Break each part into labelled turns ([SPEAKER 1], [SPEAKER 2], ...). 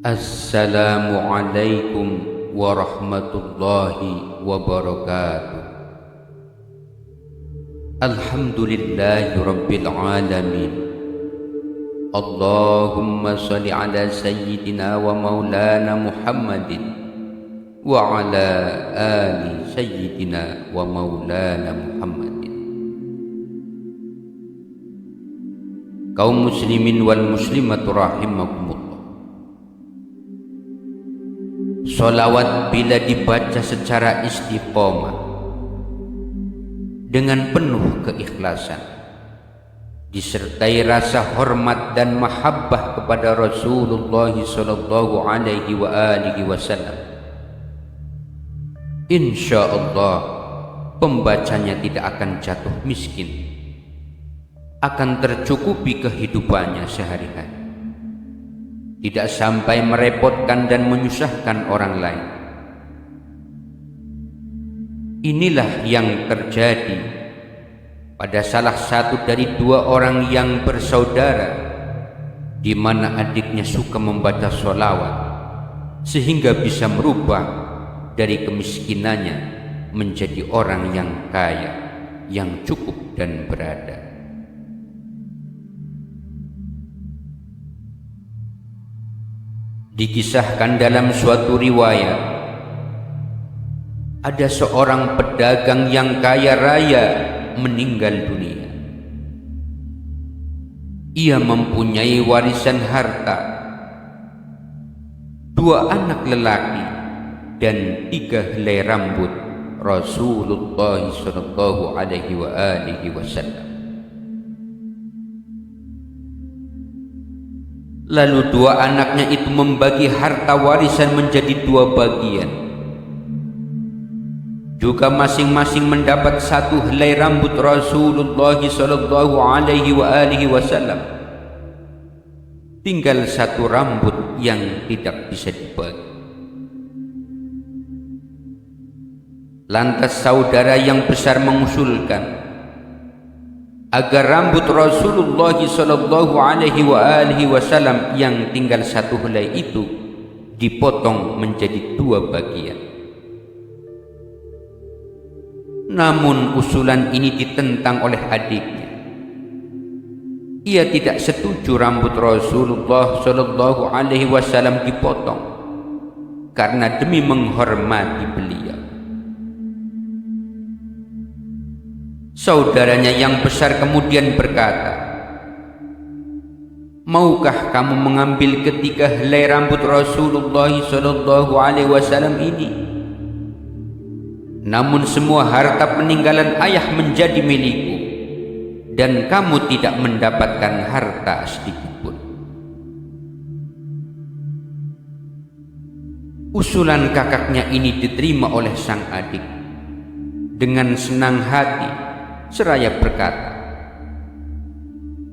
[SPEAKER 1] Assalamualaikum warahmatullahi wabarakatuh. Alhamdulillahi rabbil alamin. Allahumma salli ala sayyidina wa maulana Muhammadin wa ala ali sayyidina wa maulana Muhammadin. Kaum muslimin wal muslimat rahimakumullah. Sholawat bila dibaca secara istiqomah dengan penuh keikhlasan, disertai rasa hormat dan mahabbah kepada Rasulullah sallallahu alaihi wa alihi wasallam, insyaallah pembacanya tidak akan jatuh miskin, akan tercukupi kehidupannya sehari-hari, tidak sampai merepotkan dan menyusahkan orang lain. Inilah yang terjadi pada salah satu dari dua orang yang bersaudara, di mana adiknya suka membaca sholawat sehingga bisa merubah dari kemiskinannya menjadi orang yang kaya, yang cukup dan berada. Dikisahkan dalam suatu riwayat, ada seorang pedagang yang kaya raya meninggal dunia. Ia mempunyai warisan harta, 2 anak lelaki dan 3 helai rambut Rasulullah sallallahu alaihi wa alihi wasallam. Lalu 2 anaknya itu membagi harta warisan menjadi 2 bagian. Juga masing-masing mendapat 1 helai rambut Rasulullah sallallahu alaihi wa alihi wasallam. Tinggal 1 rambut yang tidak bisa dibagi. Lantas saudara yang besar mengusulkan agar rambut Rasulullah sallallahu alaihi wa alihi wasallam yang tinggal 1 helai itu dipotong menjadi 2 bagian. Namun usulan ini ditentang oleh adiknya. Ia tidak setuju rambut Rasulullah sallallahu alaihi wasallam dipotong karena demi menghormati beliau. Saudaranya yang besar kemudian berkata, "Maukah kamu mengambil ketiga helai rambut Rasulullah sallallahu alaihi wasallam ini? Namun semua harta peninggalan ayah menjadi milikku dan kamu tidak mendapatkan harta sedikit pun." Usulan kakaknya ini diterima oleh sang adik. Dengan senang hati seraya berkata,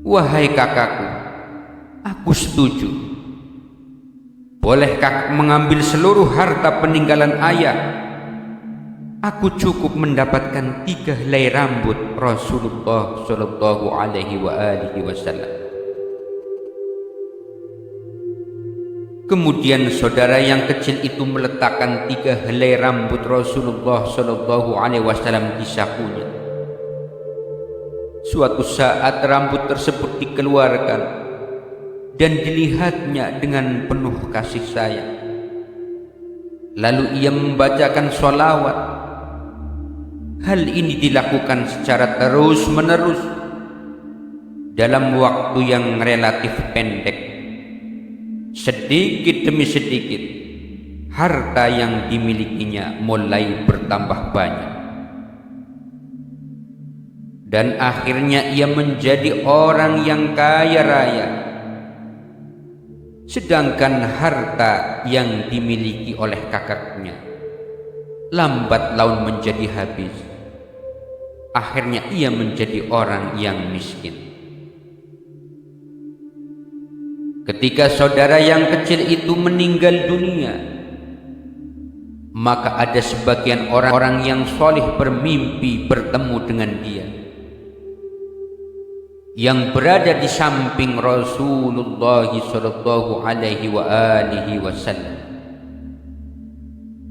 [SPEAKER 1] "Wahai kakakku, aku setuju. Boleh kakak mengambil seluruh harta peninggalan ayah. Aku cukup mendapatkan 3 helai rambut Rasulullah sallallahu alaihi wa alihi wasallam." Kemudian saudara yang kecil itu meletakkan 3 helai rambut Rasulullah sallallahu alaihi wasallam di sakunya. Suatu saat rambut tersebut dikeluarkan dan dilihatnya dengan penuh kasih sayang. Lalu ia membacakan sholawat. Hal ini dilakukan secara terus-menerus dalam waktu yang relatif pendek. Sedikit demi sedikit harta yang dimilikinya mulai bertambah banyak. Dan akhirnya ia menjadi orang yang kaya raya. Sedangkan harta yang dimiliki oleh kakaknya lambat laun menjadi habis. Akhirnya ia menjadi orang yang miskin. Ketika saudara yang kecil itu meninggal dunia, maka ada sebagian orang-orang yang soleh bermimpi bertemu dengan dia. yang berada di samping Rasulullah sallallahu alaihi wasallam.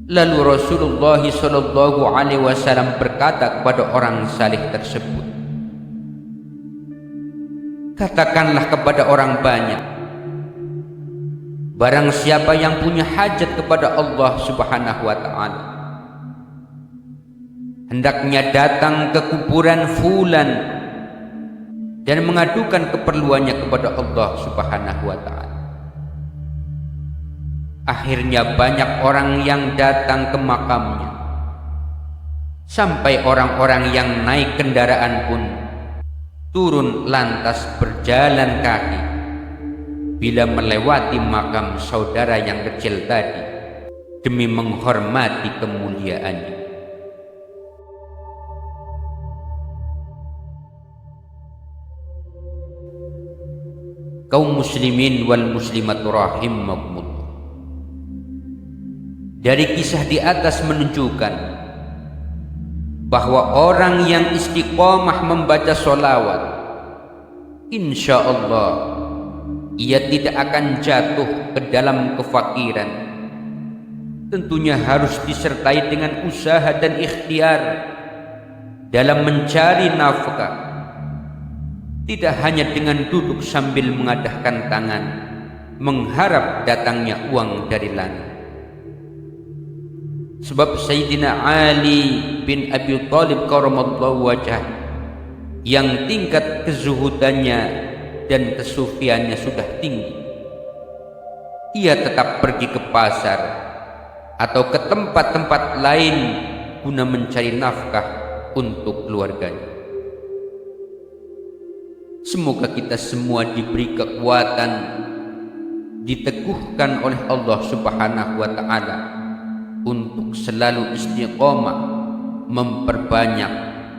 [SPEAKER 1] Lalu Rasulullah sallallahu alaihi wasallam berkata kepada orang saleh tersebut, katakanlah kepada orang banyak, barang siapa yang punya hajat kepada Allah subhanahu wa ta'ala, hendaknya datang ke kuburan fulan dan mengadukan keperluannya kepada Allah subhanahu wa ta'ala. Akhirnya banyak orang yang datang ke makamnya, sampai orang-orang yang naik kendaraan pun turun lantas berjalan kaki bila melewati makam saudara yang kecil tadi demi menghormati kemuliaannya. Kaum muslimin wal muslimat rahimakumullah, dari kisah di atas menunjukkan bahwa orang yang istiqomah membaca sholawat, insya Allah ia tidak akan jatuh ke dalam kefakiran. Tentunya harus disertai dengan usaha dan ikhtiar dalam mencari nafkah, tidak hanya dengan duduk sambil mengadahkan tangan mengharap datangnya uang dari langit. Sebab Sayyidina Ali bin Abi Thalib karramallahu wajhah yang tingkat kezuhudannya dan kesufiannya sudah tinggi, ia tetap pergi ke pasar atau ke tempat-tempat lain guna mencari nafkah untuk keluarganya. Semoga kita semua diberi kekuatan, diteguhkan oleh Allah subhanahu wa ta'ala untuk selalu istiqomah memperbanyak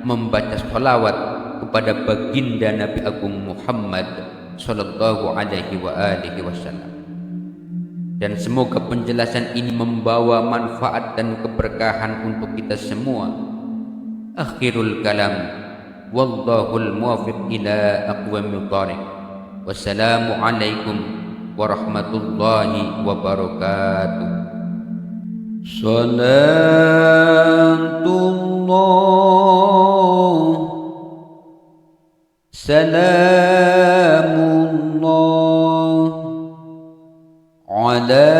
[SPEAKER 1] membaca sholawat kepada baginda Nabi Agung Muhammad sallallahu alaihi wasallam. Dan semoga penjelasan ini membawa manfaat dan keberkahan untuk kita semua. Akhirul kalam, wallahul muwaffiq ila aqwamit thariq. Wassalamu alaikum warahmatullahi wabarakatuh. Salatullah, salamullah ala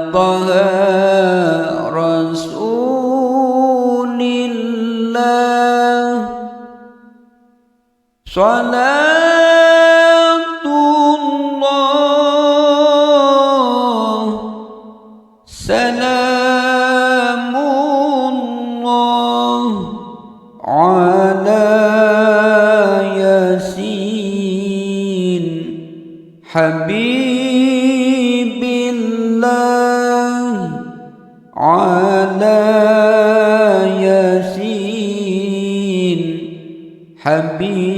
[SPEAKER 1] taha rasulillah. Salatullah, salamullah ala yasin habibillah, ala yasin habibillah.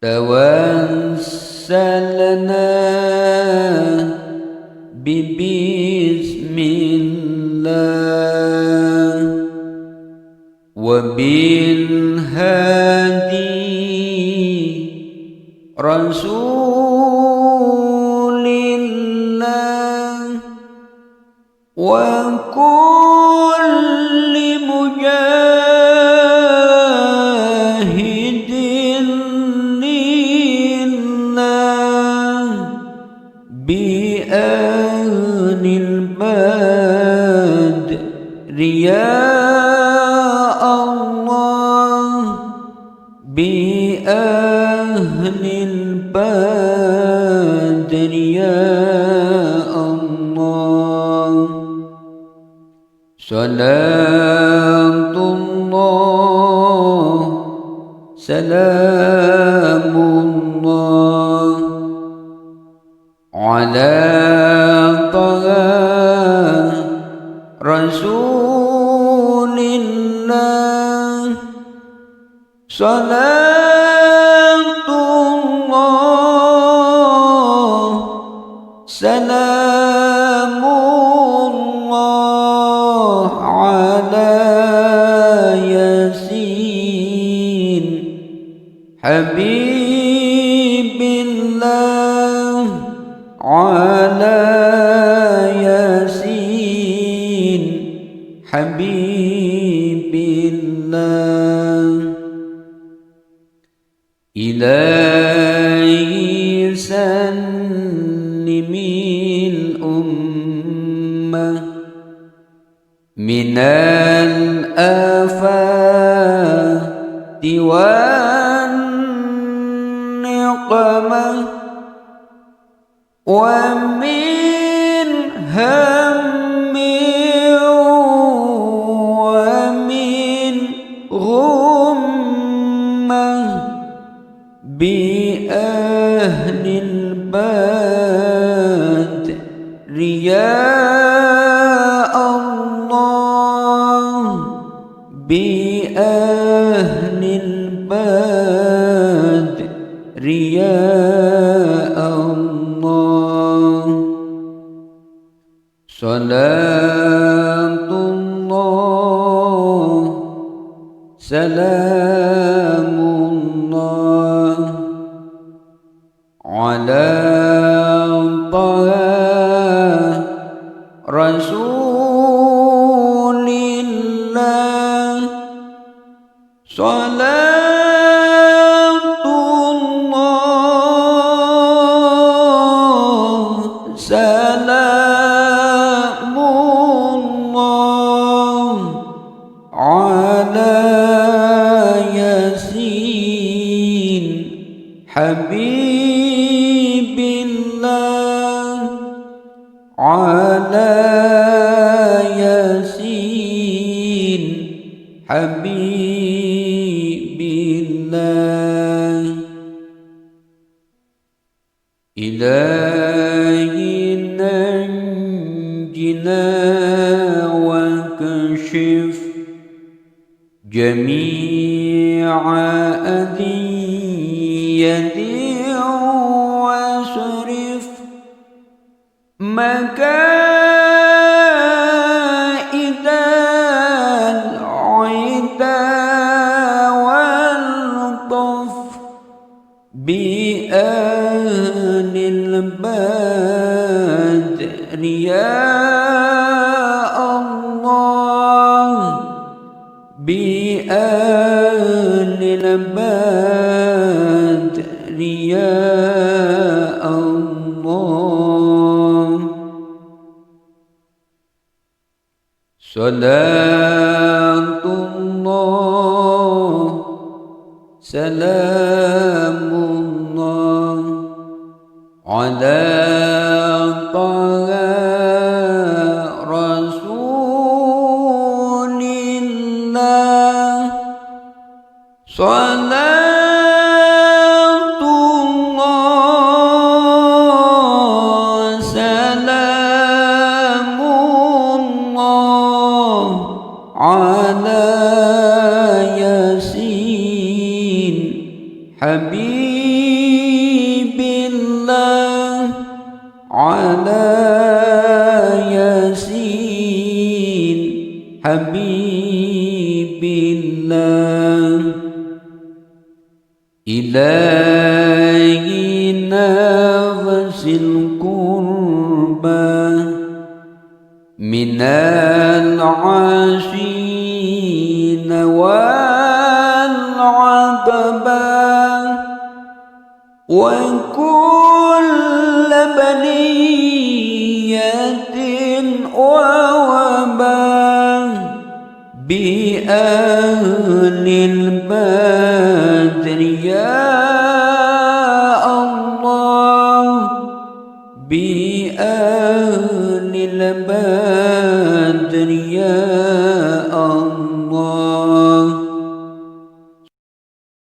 [SPEAKER 1] Tawassalna bismillah wa bil hadi rasulillah wa kulli mujahidin lillah bi ahnil badri ya Allah, bi ahnil badri ya Allah. Salatullah, salamullah ala taha rasulillah. Salatullah, salamullah ala ياسين حبيب الله على ياسين حبيب الله إلهي سلم الأمة من الآفات والنقمة ومن هم ومن غمة بأهل البدر يا الله بأهل البدر يا الله صلاة الله سلام الله على طه رسول الله صلاة الله سلام الله على ياسين حبيب الله على ياسين حبيب الله إلهي نجنا وكشف جميع أذيتي واصرف مكائد العدا والطف بأهل البدر يا الله بأهل البدر يا الله صلاة الله سلام الله على طه رسول الله صلاة الله سلام الله على ياسين حبيب الله على ياسين حبيب الله إلهي نفس القربى من العاشين والعتبى وكل بلية ووباء بأهل البدر يا الله بأهل البدر